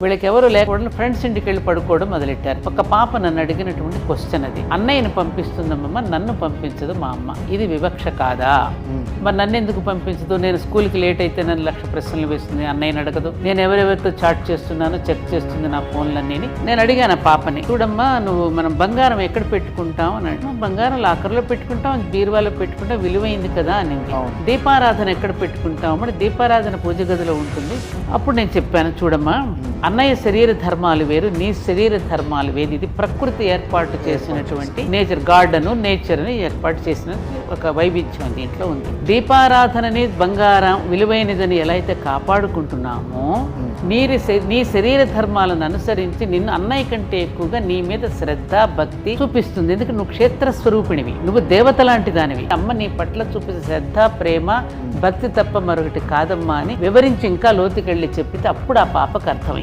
వీళ్ళకి ఎవరు లేకుండా ఫ్రెండ్స్ ఇంటికి వెళ్ళి పడుకోవడం మొదలెట్టారు. ఒక పాప నన్ను అడిగినటువంటి క్వశ్చన్ అది, అన్నయ్యను పంపిస్తుందమ్మమ్మ, నన్ను పంపించదు మా అమ్మ, ఇది వివక్ష కాదా? మరి నన్ను ఎందుకు పంపించదు? నేను స్కూల్కి లేట్ అయితే నన్ను 1,00,000 ప్రశ్నలు వేస్తుంది, అన్నయ్యని అడగదు. నేను ఎవరెవరితో చాట్ చేస్తున్నానో చెక్ చేస్తుంది నా ఫోన్లన్నీ. నేను అడిగాను ఆ పాపని, చూడమ్మా నువ్వు మనం బంగారం ఎక్కడ పెట్టుకుంటాం అని అంటే, బంగారం లాకర్లో పెట్టుకుంటాం, బీరువాలో పెట్టుకుంటాం, విలువైంది కదా అనింది. దీపారాధన ఎక్కడ పెట్టుకుంటాం అంటే, దీపారాధన పూజ గదిలో ఉంటుంది. అప్పుడు నేను చెప్పాను, చూడమ్మా అన్నయ్య శరీర ధర్మాలు వేరు, నీ శరీర ధర్మాలు వేరు. ఇది ప్రకృతి ఏర్పాటు చేసినటువంటి నేచర్, గార్డెన్ నేచర్ అని ఏర్పాటు చేసిన ఒక వైవిధ్యం దీంట్లో ఉంది. దీపారాధనని బంగారం విలువైనదని ఎలా అయితే కాపాడుకుంటున్నామో, నీ శరీర ధర్మాలను అనుసరించి నిన్ను అన్నయ్య కంటే ఎక్కువగా నీ మీద శ్రద్ధ భక్తి చూపిస్తుంది. ఎందుకంటే నువ్వు క్షేత్ర స్వరూపిణివి, నువ్వు దేవత లాంటి దానివి. అమ్మ నీ పట్ల చూపే శ్రద్ధ ప్రేమ భక్తి తప్ప మరొకటి కాదమ్మా అని వివరించి ఇంకా లోతుకెళ్ళి చెప్పితే అప్పుడు ఆ పాపకు అర్థమైంది.